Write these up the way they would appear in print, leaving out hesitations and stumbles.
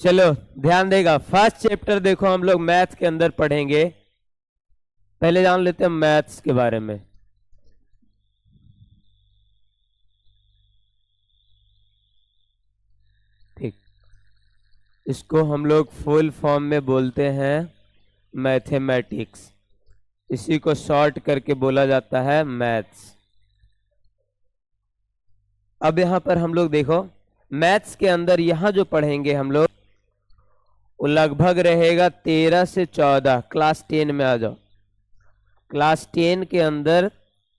चलो ध्यान देगा। फर्स्ट चैप्टर देखो हम लोग मैथ के अंदर पढ़ेंगे। पहले जान लेते हैं मैथ्स के बारे में। ठीक, इसको हम लोग फुल फॉर्म में बोलते हैं मैथमेटिक्स। इसी को शॉर्ट करके बोला जाता है मैथ्स। अब यहां पर हम लोग देखो मैथ्स के अंदर यहां जो पढ़ेंगे हम लोग वो लगभग रहेगा 13 से 14। क्लास 10 में आ जाओ। क्लास 10 के अंदर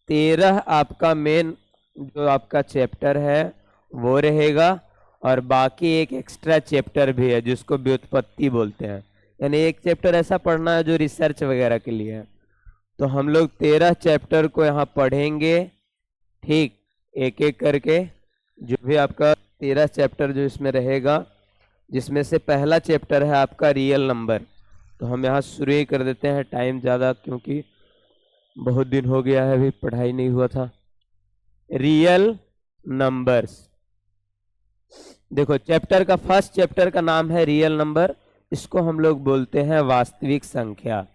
13 आपका मेन जो आपका चैप्टर है वो रहेगा, और बाकी एक एक्स्ट्रा चैप्टर भी है जिसको व्युत्पत्ति बोलते हैं। यानी एक चैप्टर ऐसा पढ़ना है जो रिसर्च वगैरह के लिए है। तो हम लोग 13 चैप्टर को यहाँ पढ़ेंगे। ठीक, एक एक करके जो भी आपका 13 चैप्टर जो इसमें रहेगा, जिसमें से पहला चैप्टर है आपका रियल नंबर। तो हम यहाँ शुरू ही कर देते हैं, टाइम ज़्यादा क्योंकि बहुत दिन हो गया है, अभी पढ़ाई नहीं हुआ था। Real numbers. देखो चैप्टर का फर्स्ट चैप्टर का नाम है रियल नंबर। इसको हम लोग बोलते हैं वास्तविक संख्या।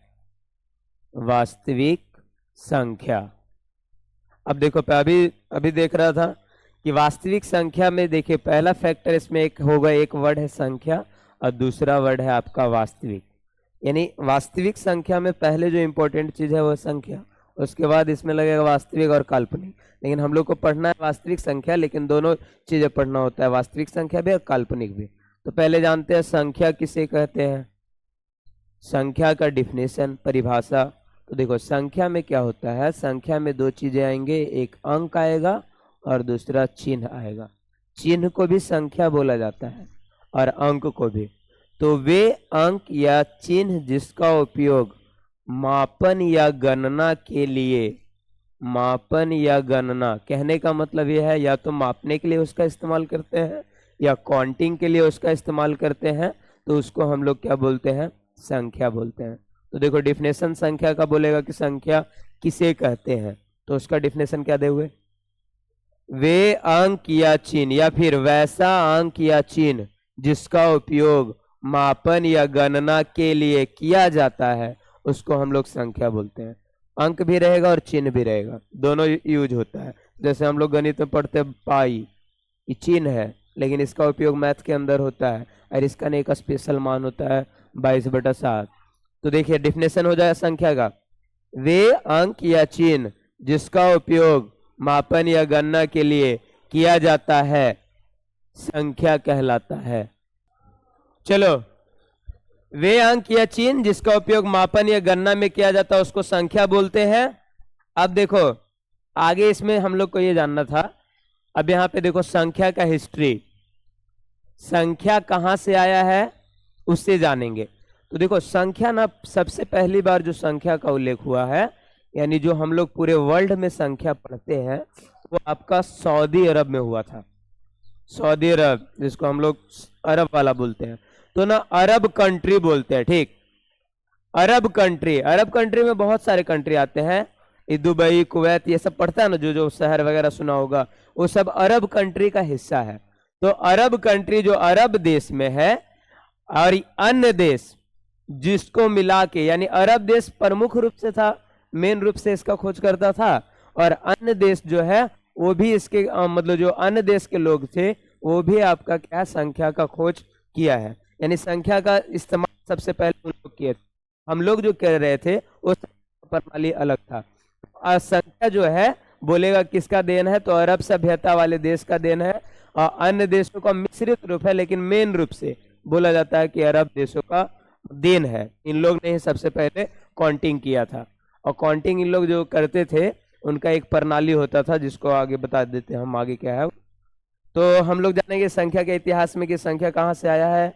वास्तविक संख्या। अब देखो अभी देख रहा था कि वास्तविक संख्या में देखिए पहला फैक्टर इसमें एक होगा, एक वर्ड है संख्या और दूसरा वर्ड है आपका वास्तविक। यानी वास्तविक संख्या में पहले जो इंपॉर्टेंट चीज है वो संख्या, उसके बाद इसमें लगेगा वास्तविक और काल्पनिक। लेकिन हम लोग को पढ़ना है वास्तविक संख्या, लेकिन दोनों चीजें पढ़ना होता है, वास्तविक संख्या भी और काल्पनिक भी। तो पहले जानते हैं संख्या किसे कहते हैं। संख्या का डिफिनेशन, परिभाषा। तो देखो संख्या में क्या होता है, संख्या में दो चीजें आएंगे, एक अंक आएगा और दूसरा चिन्ह आएगा। चिन्ह को भी संख्या बोला जाता है और अंक को भी। तो वे अंक या चिन्ह जिसका उपयोग मापन या गणना के लिए, मापन या गणना कहने का मतलब यह है या तो मापने के लिए उसका इस्तेमाल करते हैं या काउंटिंग के लिए उसका इस्तेमाल करते हैं, तो उसको हम लोग क्या बोलते हैं, संख्या बोलते हैं। तो देखो डिफिनेशन संख्या का बोलेगा कि संख्या किसे कहते हैं, तो उसका डिफिनेशन क्या दे हुए, वे अंक या चिन्ह या फिर वैसा अंक या चिन्ह जिसका उपयोग मापन या गणना के लिए किया जाता है उसको हम लोग संख्या बोलते हैं। अंक भी रहेगा और चिन्ह भी रहेगा, दोनों यूज होता है। जैसे हम लोग गणित में पढ़ते हैं पाई, ये चिन्ह है लेकिन इसका उपयोग मैथ के अंदर होता है और इसका एक स्पेशल मान होता है 22/7। तो देखिए डिफिनेशन हो जाएगा संख्या का, वे अंक या चिन्ह जिसका उपयोग मापन या गणना के लिए किया जाता है संख्या कहलाता है। चलो, वे अंक या चिन्ह जिसका उपयोग मापन या गणना में किया जाता है उसको संख्या बोलते हैं। अब देखो आगे इसमें हम लोग को ये जानना था। अब यहाँ पे देखो संख्या का हिस्ट्री, संख्या कहाँ से आया है उससे जानेंगे। तो देखो संख्या ना, सबसे पहली बार जो संख्या का उल्लेख हुआ है, यानी जो हम लोग पूरे वर्ल्ड में संख्या पढ़ते हैं, वो आपका सऊदी अरब में हुआ था। सऊदी अरब, जिसको हम लोग अरब वाला बोलते हैं, तो ना अरब कंट्री बोलते हैं। ठीक, अरब कंट्री, अरब कंट्री में बहुत सारे कंट्री आते हैं, दुबई, कुवैत, ये सब पढ़ता है ना, जो जो शहर वगैरह सुना होगा, वो सब अरब कंट्री का हिस्सा है। तो अरब कंट्री जो अरब देश में है, और अन्य देश जिसको मिला के, यानी अरब देश प्रमुख रूप से था, मेन रूप से इसका खोज करता था, और अन्य देश जो है वो भी इसके मतलब जो अन्य देश के लोग थे वो भी आपका क्या संख्या का खोज किया है। यानी संख्या का इस्तेमाल सबसे पहले उन लोग किए थे, हम लोग जो कह रहे थे वो प्रणाली अलग था। और संख्या जो है बोलेगा किसका देन है, तो अरब सभ्यता वाले देश का देन है, और अन्य देशों का मिश्रित रूप है, लेकिन मेन रूप से बोला जाता है कि अरब देशों का देन है। इन लोग ने ही सबसे पहले काउंटिंग किया था, और काउंटिंग इन लोग जो करते थे उनका एक प्रणाली होता था जिसको आगे बता देते हैं हम, आगे क्या है। तो हम लोग जानेंगे संख्या के इतिहास में कि संख्या कहाँ से आया है।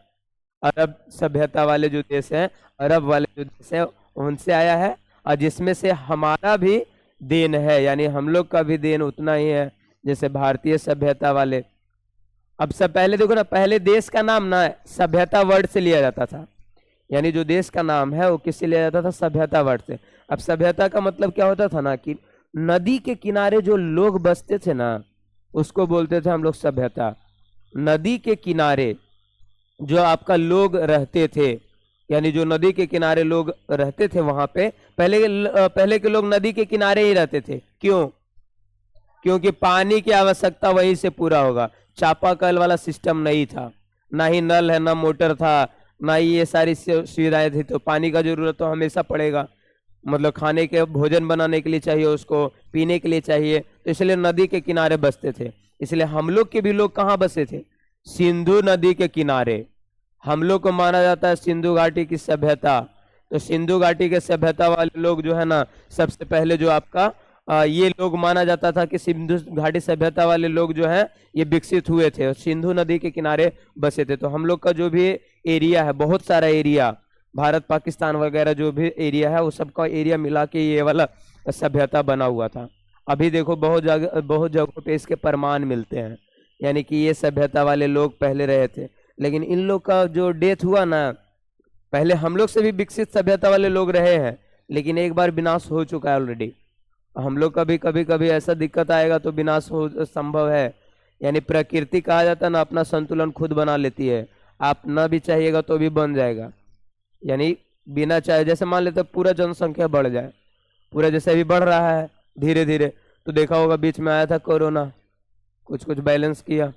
अरब सभ्यता वाले जो देश हैं, अरब वाले जो देश हैं उनसे आया है, और जिसमें से हमारा भी देन है, यानी हम लोग का भी देन उतना ही है जैसे भारतीय सभ्यता वाले। अब सब पहले देखो ना, पहले देश का नाम ना सभ्यता वर्ड से लिया जाता था, यानी जो देश का नाम है वो किससे लिया जाता था, सभ्यता वर्ड से। अब सभ्यता का मतलब क्या होता था ना कि नदी के किनारे जो लोग बसते थे ना उसको बोलते थे हम लोग सभ्यता। नदी के किनारे जो आपका लोग रहते थे, यानी जो नदी के किनारे लोग रहते थे वहां पे, पहले के लोग नदी के किनारे ही रहते थे। क्यों? क्योंकि पानी की आवश्यकता वहीं से पूरा होगा। चापाकल वाला सिस्टम नहीं था, ना ही नल है, ना मोटर था, ना ही ये सारी सुविधाएं थी, तो पानी का जरूरत तो हमेशा पड़ेगा। मतलब खाने के, भोजन बनाने के लिए चाहिए, उसको पीने के लिए चाहिए, तो इसलिए नदी के किनारे बसते थे। इसलिए हम लोग के भी लोग कहाँ बसे थे? सिंधु नदी के किनारे। हम लोग को माना जाता है सिंधु घाटी की सभ्यता। तो सिंधु घाटी के सभ्यता वाले लोग जो है ना, सबसे पहले जो आपका ये लोग माना जाता था कि सिंधु घाटी सभ्यता वाले लोग जो है ये विकसित हुए थे और सिंधु नदी के किनारे बसे थे। तो हम लोग का जो भी एरिया है, बहुत सारा एरिया, भारत पाकिस्तान वगैरह जो भी एरिया है, वो सबका एरिया मिला के ये वाला सभ्यता बना हुआ था। अभी देखो बहुत जगहों पे इसके प्रमाण मिलते हैं, यानी कि ये सभ्यता वाले लोग पहले रहे थे। लेकिन इन लोग का जो डेथ हुआ ना, पहले हम लोग से भी विकसित सभ्यता वाले लोग रहे हैं, लेकिन एक बार विनाश हो चुका है ऑलरेडी। हम लोग का भी कभी कभी ऐसा दिक्कत आएगा तो विनाश हो संभव है। यानी प्रकृति कहा जाता है ना, अपना संतुलन खुद बना लेती है। आप ना भी चाहिएगा तो भी बन जाएगा। यानी बिना चाहे, जैसे मान लेते पूरा जनसंख्या बढ़ जाए, पूरा जैसे अभी बढ़ रहा है धीरे धीरे, तो देखा होगा बीच में आया था कोरोना, कुछ कुछ बैलेंस किया,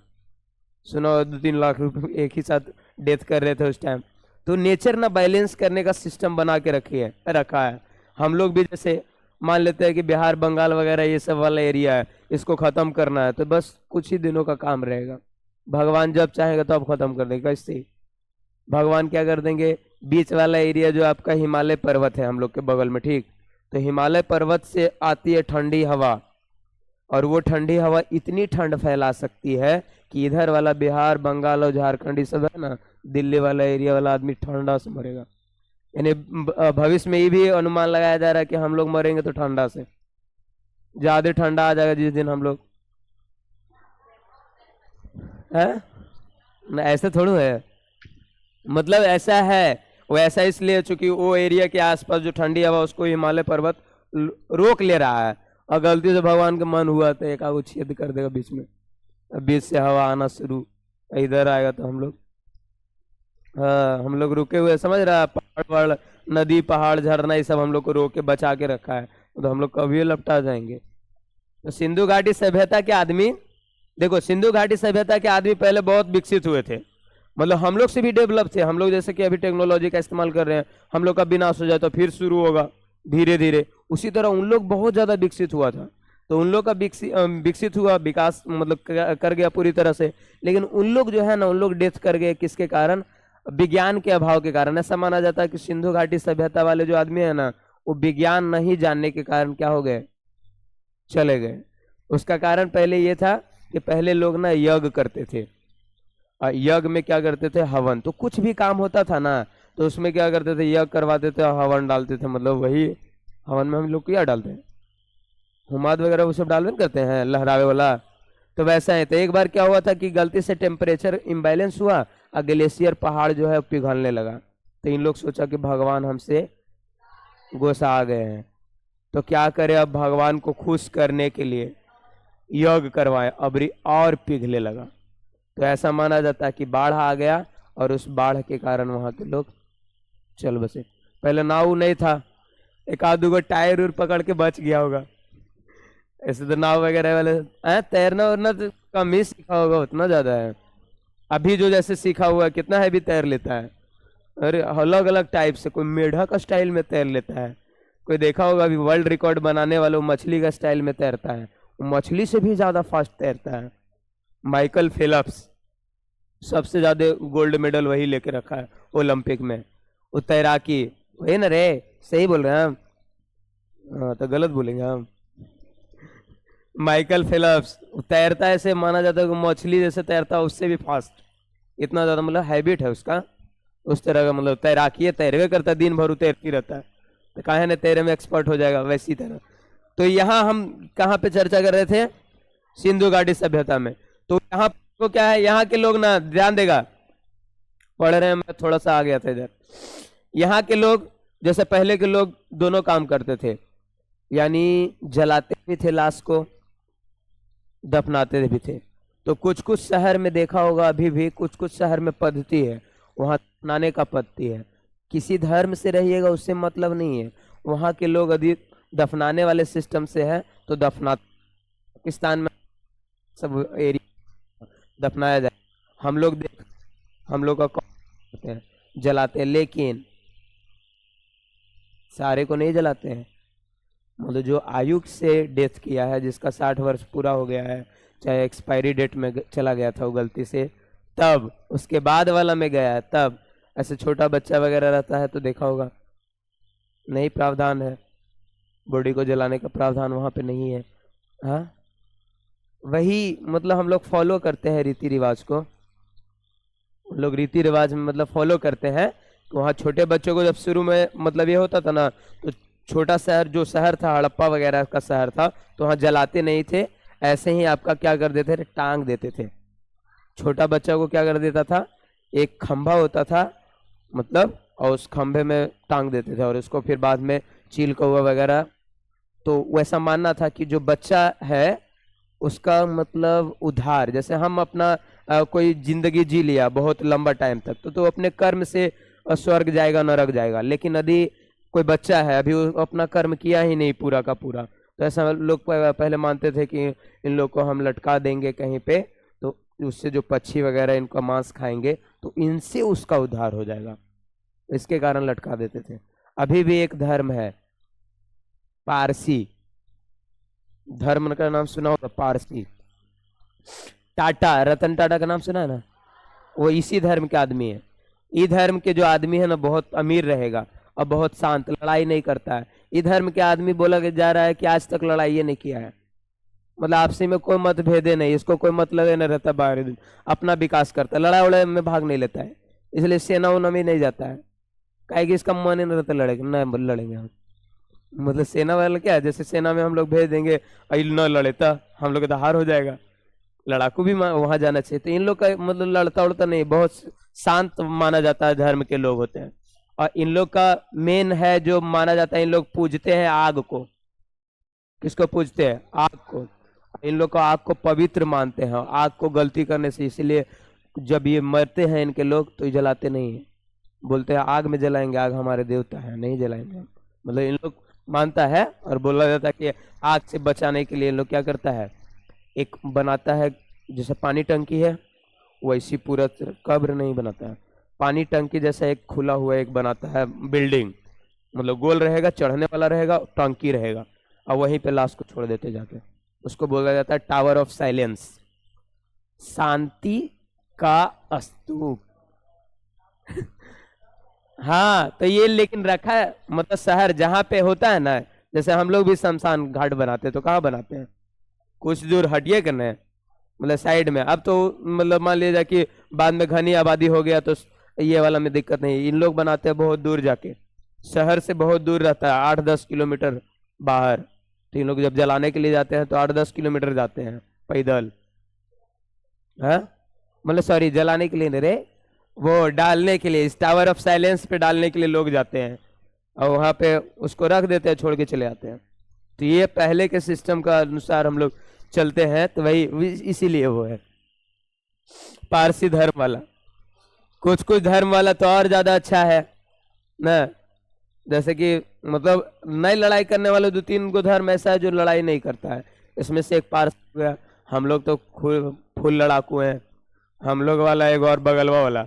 सुना 2-3 लाख रुपए एक ही साथ डेथ कर रहे थे उस टाइम। तो नेचर ना बैलेंस करने का सिस्टम बना के रखा है। हम लोग भी जैसे मान लेते हैं कि बिहार बंगाल वगैरह ये सब वाला एरिया है, इसको खत्म करना है तो बस कुछ ही दिनों का काम रहेगा। भगवान जब चाहेगा तो अब खत्म कर देगा। इससे भगवान क्या कर देंगे, बीच वाला एरिया जो आपका हिमालय पर्वत है हम लोग के बगल में, ठीक, तो हिमालय पर्वत से आती है ठंडी हवा, और वो ठंडी हवा इतनी ठंड फैला सकती है कि इधर वाला बिहार बंगाल और झारखंड सब है ना, दिल्ली वाला एरिया वाला आदमी ठंडा से मरेगा। यानी भविष्य में ये भी अनुमान लगाया जा रहा है कि हम लोग मरेंगे तो ठंडा से, ज्यादा ठंडा आ जाएगा जिस दिन हम लोग है ना। ऐसे थोड़ा है, मतलब ऐसा है, वो ऐसा इसलिए चूंकि वो एरिया के आसपास जो ठंडी हवा उसको हिमालय पर्वत रोक ले रहा है, और गलती से भगवान का मन हुआ तो एक आगो छेद कर देगा बीच में, बीच से हवा आना शुरू, इधर आएगा तो हम लोग, हाँ हम लोग रुके हुए, समझ रहा है, पहाड़ वहाड़, नदी पहाड़ झरना ये सब हम लोग को रोक के बचा के रखा है, तो हम लोग कभी लपटा जाएंगे। तो सिंधु घाटी सभ्यता के आदमी, देखो सिंधु घाटी सभ्यता के आदमी पहले बहुत विकसित हुए थे, मतलब हम लोग से भी डेवलप थे। हम लोग जैसे कि अभी टेक्नोलॉजी का इस्तेमाल कर रहे हैं, हम लोग का विनाश हो जाए तो फिर शुरू होगा धीरे धीरे, उसी तरह उन लोग बहुत ज्यादा विकसित हुआ था। तो उन लोग का विकसित हुआ, विकास मतलब कर गया पूरी तरह से। लेकिन उन लोग जो है ना, उन लोग डेथ कर गए किसके कारण? विज्ञान के अभाव के कारण। ऐसा माना जाता है कि सिंधु घाटी सभ्यता वाले जो आदमी है ना, वो विज्ञान नहीं जानने के कारण क्या हो गए, चले गए। उसका कारण पहले ये था कि पहले लोग ना यज्ञ करते थे, और यज्ञ में क्या करते थे, हवन। तो कुछ भी काम होता था ना तो उसमें क्या करते थे, यज्ञ करवाते थे, हवन डालते थे। मतलब वही हवन में हम लोग क्या डालते हैं, हुमाद वगैरह वो सब डालवे करते हैं, लहरावे वाला। तो वैसा है। तो एक बार क्या हुआ था कि गलती से टेम्परेचर इम्बैलेंस हुआ और ग्लेशियर पहाड़ जो है पिघलने लगा। तो इन लोग सोचा कि भगवान हमसे गुस्सा आ गए हैं, तो क्या करें, अब भगवान को खुश करने के लिए यज्ञ करवाए, अबरी और पिघले लगा। तो ऐसा माना जाता है कि बाढ़ आ गया, और उस बाढ़ के कारण वहां के लोग चल बसे। पहले नाव नहीं था, एक आध दो टायर उर पकड़ के बच गया होगा। ऐसे तो नाव वगैरह वाले तैरना उरना तो कम ही सीखा होगा, उतना ज्यादा है। अभी जो जैसे सीखा हुआ है, कितना है भी तैर लेता है। अरे अलग अलग टाइप से, कोई मेढक का स्टाइल में तैर लेता है, कोई देखा होगा अभी वर्ल्ड रिकॉर्ड बनाने वाले वो मछली का स्टाइल में तैरता है, वो मछली से भी ज्यादा फास्ट तैरता है। माइकल फेलप्स सबसे ज्यादा गोल्ड मेडल वही लेके रखा है ओलंपिक में, वो तैराकी। वही ना रे, सही बोल रहे हैं हम? हाँ, तो गलत बोलेंगे हम। माइकल फेलप्स तैरता है, ऐसे माना जाता है कि मछली जैसे तैरता है उससे भी फास्ट, इतना ज्यादा मतलब हैबिट है उसका उस तरह का। मतलब तैराकी है, तैरवे करता है, दिन भर तैरती रहता है, तो काहे ना तैरे में एक्सपर्ट हो जाएगा वैसी तरह। तो यहाँ हम कहाँ पे चर्चा कर रहे थे, सिंधु घाटी सभ्यता में। तो यहाँ को क्या है, यहाँ के लोग ना ध्यान देगा, पढ़ रहे हैं, मैं थोड़ा सा आ गया था इधर। यहाँ के लोग जैसे पहले के लोग दोनों काम करते थे, यानी जलाते भी थे लाश को, दफनाते भी थे। तो कुछ कुछ शहर में देखा होगा, अभी भी कुछ कुछ शहर में पद्धति है, वहाँ दफनाने का पद्धति है। किसी धर्म से रहिएगा उससे मतलब नहीं है, वहाँ के लोग अधिक दफनाने वाले सिस्टम से है, तो दफना पाकिस्तान में सब एरिया दफनाया जाए। हम लोग देख, हम लोग का करते हैं, जलाते हैं, लेकिन सारे को नहीं जलाते हैं। मतलब जो आयु से डेथ किया है, जिसका 60 वर्ष पूरा हो गया है, चाहे एक्सपायरी डेट में चला गया था वो गलती से, तब उसके बाद वाला में गया है, तब ऐसे छोटा बच्चा वगैरह रहता है तो देखा होगा नहीं, प्रावधान है, बॉडी को जलाने का प्रावधान वहां पे नहीं है। हाँ, वही मतलब हम लोग फॉलो करते हैं रीति रिवाज को, हम लोग रीति रिवाज में मतलब फॉलो करते हैं। तो वहाँ छोटे बच्चों को जब शुरू में मतलब ये होता था ना, तो छोटा शहर जो शहर था, हड़प्पा वगैरह का शहर था, तो वहाँ जलाते नहीं थे, ऐसे ही आपका क्या कर देते थे, टांग देते थे। छोटा बच्चा को क्या कर देता था, एक खंभा होता था मतलब, और उस खंभे में टांग देते थे, और उसको फिर बाद में चील कौवा वगैरह, तो वैसा मानना था कि जो बच्चा है उसका मतलब उद्धार, जैसे हम अपना कोई जिंदगी जी लिया बहुत लंबा टाइम तक, तो अपने कर्म से स्वर्ग जाएगा नरक जाएगा। लेकिन यदि कोई बच्चा है अभी वो अपना कर्म किया ही नहीं पूरा का पूरा, तो ऐसा लोग पहले मानते थे कि इन लोग को हम लटका देंगे कहीं पे, तो उससे जो पक्षी वगैरह इनका मांस खाएंगे तो इनसे उसका उद्धार हो जाएगा, इसके कारण लटका देते थे। अभी भी एक धर्म है पारसी, धर्म का नाम सुना होगा, पारसी। टाटा, रतन टाटा का नाम सुना है ना, वो इसी धर्म के आदमी है। ये धर्म के जो आदमी है ना बहुत अमीर रहेगा और बहुत शांत, लड़ाई नहीं करता है। ये धर्म के आदमी बोला जा रहा है कि आज तक लड़ाई ये नहीं किया है, मतलब आपसी में कोई मतभेदे नहीं, इसको कोई मतलब नहीं रहता, बाहर दिन अपना विकास करता है, लड़ाई उड़ाई में भाग नहीं लेता है, इसलिए सेना उना में नहीं जाता है, काहे कि इसका मन नहीं रहता लड़ेगा, नहीं लड़ेंगे हम। मतलब सेना वाला क्या है, जैसे सेना में हम लोग भेज देंगे और न लड़े तो हम लोग का हार हो जाएगा, लड़ाकू भी वहां जाना चाहिए। तो इन लोग का मतलब लड़ता उड़ता नहीं, बहुत शांत माना जाता है, धर्म के लोग होते हैं। और इन लोग का मेन है जो माना जाता है, इन लोग पूजते हैं आग को। किसको पूजते हैं? आग को। इन लोग का आग को पवित्र मानते हैं, आग को गलती करने से, इसलिए जब ये मरते हैं इनके लोग तो ये जलाते नहीं है, बोलते हैं आग में जलाएंगे, आग हमारे देवता है, नहीं जलाएंगे। मतलब इन लोग मानता है, और बोला जाता है कि आग से बचाने के लिए इन लोग क्या करता है, एक बनाता है जैसे पानी टंकी है वैसी, पूरा कब्र नहीं बनाता है, पानी टंकी जैसा एक खुला हुआ एक बनाता है बिल्डिंग, मतलब गोल रहेगा, चढ़ने वाला रहेगा, टंकी रहेगा, और वहीं पे लाश को छोड़ देते जाके। उसको बोला जाता है टावर ऑफ साइलेंस, शांति का स्तूप। हाँ, तो ये लेकिन रखा है, मतलब शहर जहाँ पे होता है ना, जैसे हम लोग भी शमशान घाट बनाते हैं, तो कहाँ बनाते हैं, कुछ दूर हटिए करने, मतलब साइड में। अब तो मतलब मान लीजिए कि बाद में घनी आबादी हो गया तो ये वाला में दिक्कत नहीं, इन लोग बनाते हैं बहुत दूर जाके, शहर से बहुत दूर रहता है, 8-10 किलोमीटर बाहर। तो इन लोग जब जलाने के लिए जाते हैं तो 8-10 किलोमीटर जाते हैं पैदल, है मतलब सॉरी जलाने के लिए नहीं रे, वो डालने के लिए, इस टावर ऑफ साइलेंस पे डालने के लिए लोग जाते हैं, और वहां पे उसको रख देते हैं, छोड़ के चले आते हैं। तो ये पहले के सिस्टम का अनुसार हम लोग चलते हैं, तो वही इसीलिए वो है पारसी धर्म वाला। कुछ कुछ धर्म वाला तो और ज्यादा अच्छा है ना, जैसे कि मतलब नहीं लड़ाई करने वाले 2-3 गो धर्म ऐसा है जो लड़ाई नहीं करता है, इसमें से एक पारसी हो गया। हम लोग तो फुल लड़ाकू हैं, हम लोग वाला एक और बगलवा वाला,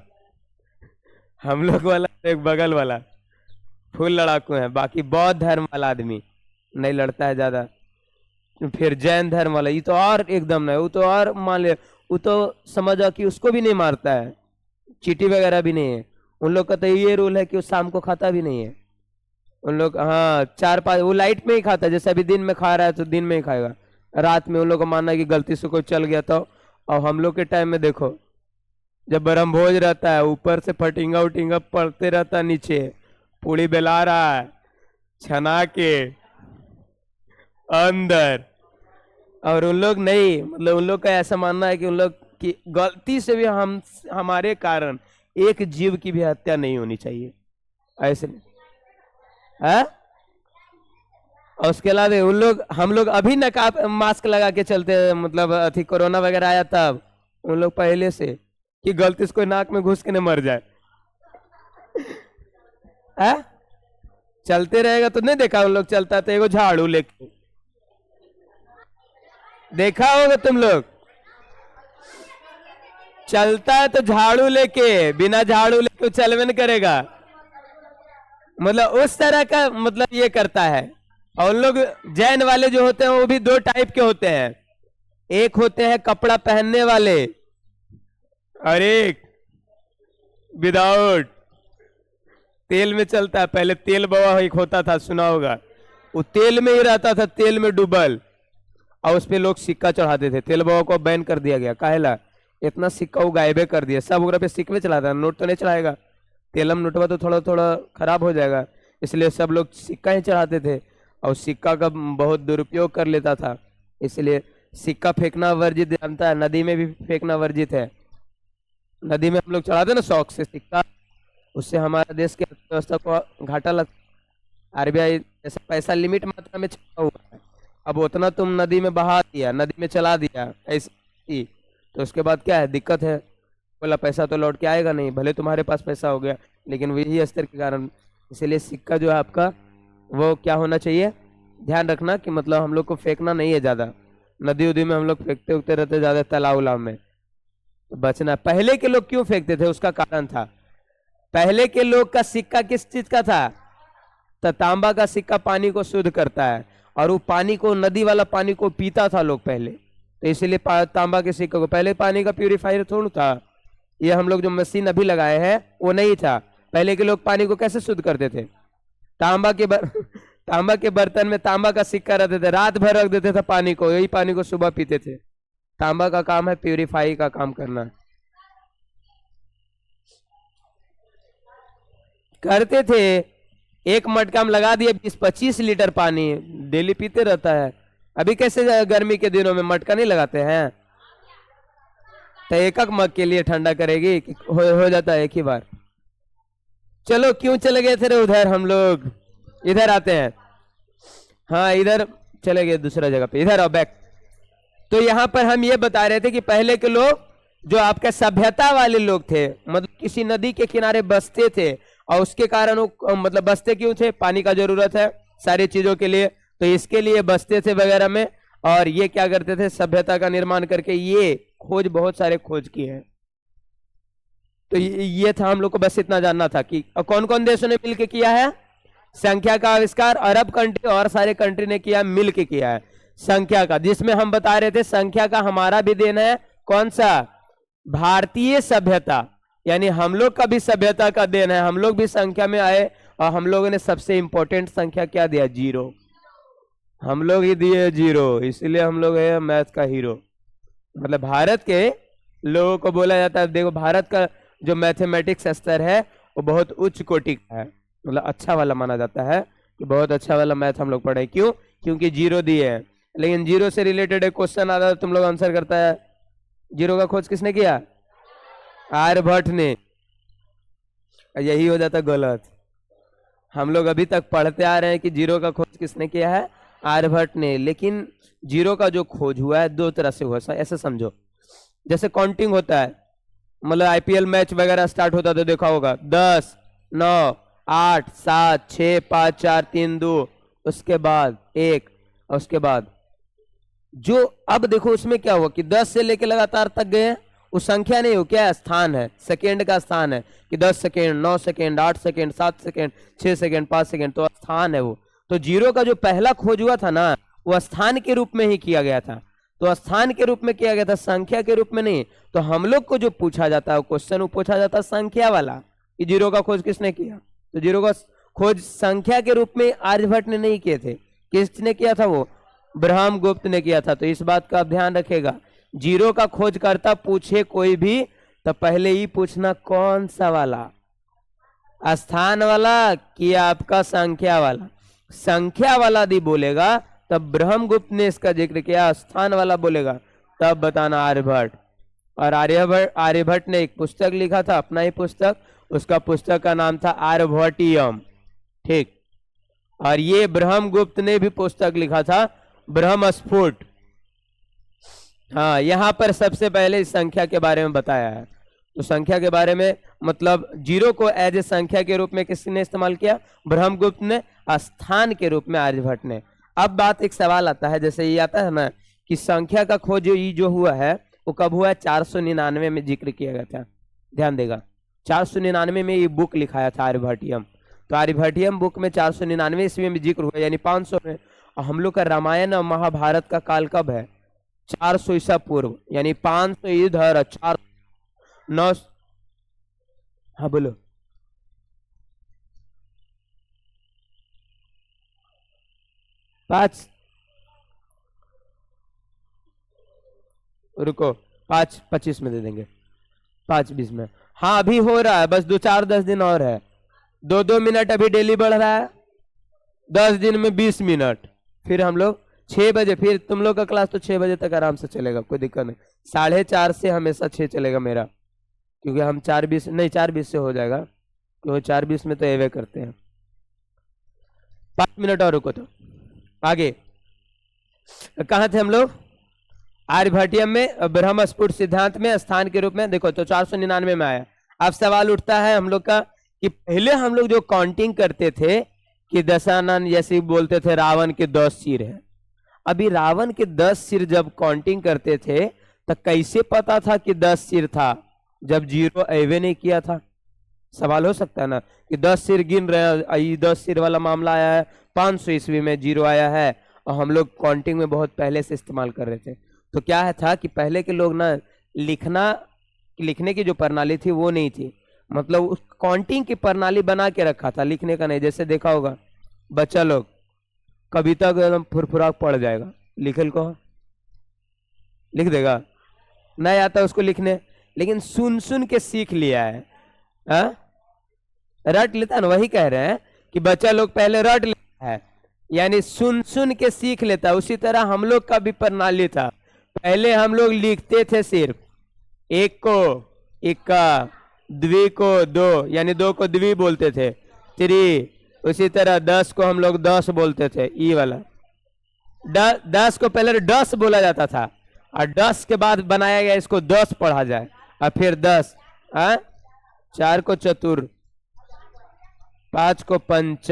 हम लोग वाला एक बगल वाला फुल लड़ाकू है। बाकी बौद्ध धर्म वाला आदमी नहीं लड़ता है ज्यादा। फिर जैन धर्म वाला, ये तो और एकदम नहीं, वो तो और मान ले, वो तो समझो कि उसको भी नहीं मारता है, चींटी वगैरह भी नहीं है। उन लोग का तो ये रूल है कि वो शाम को खाता भी नहीं है उन लोग। हाँ 4-5 वो लाइट में ही खाता है, जैसे अभी दिन में खा रहा है तो दिन में ही खाएगा, रात में उन लोग का मानना है कि गलती से कोई चल गया तो। और हम लोग के टाइम में देखो, जब ब्रह्म भोज रहता है ऊपर से फटिंगा उटिंगा पड़ते रहता है, नीचे पूड़ी बेला रहा है छना के अंदर। और उन लोग नहीं, मतलब उन लोग का ऐसा मानना है कि उन लोग की गलती से भी हमारे कारण एक जीव की भी हत्या नहीं होनी चाहिए, ऐसे है। और उसके अलावा उन लोग, हम लोग अभी नकाब मास्क लगा के चलते हैं, मतलब अथी कोरोना वगैरह आया तब, उन लोग पहले से कि गलती से कोई नाक में घुस के न मर जाए, है? चलते रहेगा तो नहीं देखा उन लोग चलता तो एगो झाड़ू लेके देखा होगा तुम लोग। चलता है तो झाड़ू लेके, बिना झाड़ू लेके चलवे नहीं करेगा। मतलब उस तरह का मतलब ये करता है। और लोग जैन वाले जो होते हैं वो भी दो टाइप के होते हैं, एक होते हैं कपड़ा पहनने वाले और एक विदाउट तेल में चलता है। पहले तेल बाबा एक होता था, सुना होगा, वो तेल में ही रहता था, तेल में डूबल, और उस पे लोग सिक्का चढ़ाते थे। तेल बाबा को बैन कर दिया गया, काहेला? इतना सिक्का वो गायबे कर दिया, सब उगरा पे सिक्के चलाता है, नोट तो नहीं चलाएगा, तेलम नोटवा तो थोड़ा थोड़ा खराब हो जाएगा, इसलिए सब लोग सिक्का ही चढ़ाते थे। और सिक्का का बहुत दुरुपयोग कर लेता था, इसलिए सिक्का फेंकना वर्जित, जानता है, नदी में भी फेंकना वर्जित है। नदी में हम लोग चढ़ाते ना शौक से सिक्का, उससे हमारे देश की अर्थव्यवस्था को घाटा लगता। आरबीआई ऐसा पैसा लिमिट मात्रा में छपा हुआ है, अब उतना तुम नदी में बहा दिया, नदी में चला दिया ऐसी, तो उसके बाद क्या है, दिक्कत है। बोला पैसा तो लौट के आएगा नहीं, भले तुम्हारे पास पैसा हो गया, लेकिन वही स्तर के कारण। इसीलिए सिक्का जो है आपका वो क्या होना चाहिए, ध्यान रखना कि मतलब हम लोग को फेंकना नहीं है ज्यादा। नदी उदी में हम लोग फेंकते उगते रहते ज्यादा, तालाब उलाब में बचना। पहले के लोग क्यों फेंकते थे, उसका कारण था। पहले के लोग का सिक्का किस चीज का था, तो तांबा का सिक्का पानी को शुद्ध करता है, और वो पानी को, नदी वाला पानी को पीता था लोग पहले, तो इसलिए तांबा के सिक्के को, पहले पानी का प्यूरिफायर थोड़ा था, ये हम लोग जो मशीन अभी लगाए हैं वो नहीं था। पहले के लोग पानी को कैसे शुद्ध करते थे, तांबा के बर्तन में तांबा का सिक्का रहते थे, रात भर रख देते थे पानी को, यही पानी को सुबह पीते थे। तांबा का काम है प्यूरिफाई का काम करना, करते थे। एक मटका में लगा दिए 20-25 लीटर पानी, डेली पीते रहता है। अभी कैसे गर्मी के दिनों में मटका नहीं लगाते हैं, तो एक मग के लिए ठंडा करेगी कि हो जाता है एक ही बार। चलो क्यों चले गए थे उधर, हम लोग इधर आते हैं। हाँ इधर चले गए दूसरा जगह पे, इधर आओ बैक। तो यहाँ पर हम ये बता रहे थे कि पहले के लोग जो आपके सभ्यता वाले लोग थे, मतलब किसी नदी के किनारे बसते थे, और उसके कारण वो मतलब बसते क्यों थे, पानी का जरूरत है सारी चीजों के लिए, तो इसके लिए बसते थे वगैरह में। और ये क्या करते थे, सभ्यता का निर्माण करके ये खोज, बहुत सारे खोज किए हैं। तो ये था, हम लोग को बस इतना जानना था कि कौन कौन देशों ने मिलकर किया है संख्या का आविष्कार। अरब कंट्री और सारे कंट्री ने किया, मिलके किया है संख्या का, जिसमें हम बता रहे थे संख्या का हमारा भी देन है, कौन सा, भारतीय सभ्यता, यानी हम लोग का भी सभ्यता का देन है। हम लोग भी संख्या में आए, और हम लोगों ने सबसे इंपॉर्टेंट संख्या क्या दिया, 0, हम लोग ही दिए 0, इसलिए हम लोग है मैथ का हीरो। मतलब भारत के लोगों को बोला जाता है, देखो भारत का जो मैथमेटिक्स स्तर है वो बहुत उच्च कोटि का है, मतलब अच्छा वाला माना जाता है कि बहुत अच्छा वाला मैथ हम लोग पढ़े। क्यों, क्योंकि 0 दिए हैं। लेकिन 0 से रिलेटेड एक क्वेश्चन आता है, तुम लोग आंसर करता है, 0 का खोज किसने किया, आर्यभट्ट ने। यही हो जाता गलत। हम लोग अभी तक पढ़ते आ रहे हैं कि 0 का खोज किसने किया है, आर्यभट्ट ने। लेकिन 0 का जो खोज हुआ है 2 तरह से हुआ, ऐसे समझो, जैसे काउंटिंग होता है, मतलब आईपीएल मैच वगैरह स्टार्ट होता तो देखा होगा 10, 9, 8, 7, 6, 5, 4, 3, 2, उसके बाद 1, और उसके बाद जो, अब देखो उसमें क्या हुआ कि 10 से लेके लगातार तक गए, वो संख्या नहीं हो, क्या स्थान है, सेकेंड का स्थान है कि 10 second, 9 second, 8 second, 7 second, 6 second, 5 second, तो स्थान है वो। तो 0 का जो पहला खोज हुआ था ना, वो स्थान के रूप में ही किया गया था। तो स्थान के रूप में किया गया था, संख्या के रूप में नहीं। तो हम लोग को जो पूछा जाता है क्वेश्चन, वो पूछा जाता है संख्या वाला कि 0 का खोज किसने किया। तो 0 का खोज संख्या के रूप में आर्यभट्ट ने नहीं किए थे, किसने किया था, वो ब्रह्मगुप्त ने किया था। तो इस बात का ध्यान रखेगा, 0 का खोज करता पूछे कोई भी, तो पहले ही पूछना कौन सा वाला, स्थान वाला कि आपका संख्या वाला। संख्या वाला यदि बोलेगा तब ब्रह्मगुप्त ने इसका जिक्र किया, स्थान वाला बोलेगा तब बताना आर्यभट्ट। और आर्यभट्ट ने एक पुस्तक लिखा था, अपना ही पुस्तक, उसका पुस्तक का नाम था आर्यभट्टियम, ठीक। और ये ब्रह्मगुप्त ने भी पुस्तक लिखा था, ब्रह्मस्फुट। हाँ, यहां पर सबसे पहले इस संख्या के बारे में बताया है। तो संख्या के बारे में मतलब जीरो को एज ए संख्या के रूप में किसने इस्तेमाल किया? ब्रह्मगुप्त ने। स्थान के रूप में आर्यभट्ट ने। अब बात एक सवाल आता है, जैसे ये आता है ना कि संख्या का खोज ये जो हुआ है वो कब हुआ है? 499 में जिक्र किया गया था। ध्यान देगा, 499 में ये बुक लिखाया था आर्यभट्टियम। तो आर्यभट्टियम बुक में 499 ईस्वी में जिक्र हुआ, यानी 500 में। और हम लोग का रामायण और महाभारत का काल कब है? 400 ईसा पूर्व, यानी 500 इधर 409। हाँ बोलो। पांच, रुको, 5:25 में दे देंगे, 5:20 में। हाँ अभी हो रहा है, बस 2-4-10 दिन और है। 2-2 मिनट अभी डेली बढ़ रहा है, 10 दिन में 20 मिनट। फिर हम लोग 6 बजे, फिर तुम लोग का क्लास तो 6 बजे तक आराम से चलेगा, कोई दिक्कत नहीं। 4:30 से हमेशा 6 चलेगा मेरा, क्योंकि हम 4:20 नहीं 4:20 से हो जाएगा, क्योंकि 4:20 में तो एवे करते हैं। 5 मिनट और रुको। तो आगे कहाँ थे हम लोग? आर्यभट्टियम में ब्रह्मस्फुट सिद्धांत में स्थान के रूप में। देखो तो 499 में आया। अब सवाल उठता है हम लोग का कि पहले हम लोग जो काउंटिंग करते थे कि दशानन, जैसे बोलते थे रावण के 10 सिर है। अभी रावण के 10 सिर जब काउंटिंग करते थे तो कैसे पता था कि 10 सिर था जब जीरो एवे नहीं किया था? सवाल हो सकता है ना कि 10 सिर गिन रहे हैं, ये 10 सिर वाला मामला आया है 500 ईस्वी में, जीरो आया है और हम लोग काउंटिंग में बहुत पहले से इस्तेमाल कर रहे थे। तो क्या है था कि पहले के लोग ना लिखने की जो प्रणाली थी वो नहीं थी, मतलब उस काउंटिंग की प्रणाली बना के रखा था, लिखने का नहीं। जैसे देखा होगा बच्चा लोग कविता को एकदम फुरफुरा पड़ जाएगा, लिखल को लिख देगा, नहीं आता उसको लिखने, लेकिन सुन सुन के सीख लिया है। रट लेता है ना, वही कह रहे हैं कि बच्चा लोग पहले रट लेता है, यानी सुन सुन के सीख लेता है। उसी तरह हम लोग का भी प्रणाली था, पहले हम लोग लिखते थे सिर्फ एक को इक्का, द्वि को दो, यानी दो को द्वि बोलते थे, त्रि। उसी तरह 10 को हम लोग 10 बोलते थे, ई वाला 10 को पहले 10 बोला जाता था, और 10 के बाद बनाया गया इसको 10 पढ़ा जाए, और फिर 10। 4 को चतुर, 5 को पंच,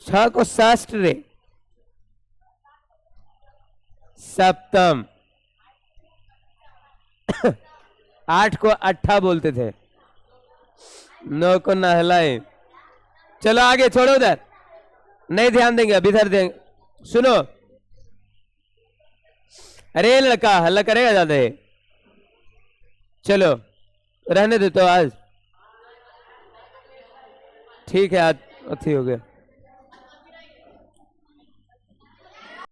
6 को शास्त्र, सप्तम, 8 को अट्ठा बोलते थे, 9 को नहलाए। चलो आगे छोड़ो, उधर नहीं ध्यान देंगे, अब इधर देंगे। सुनो, अरे लड़का हल्ला करेगा ज्यादा, चलो रहने दे तो आज ठीक है, आज अथी हो गया।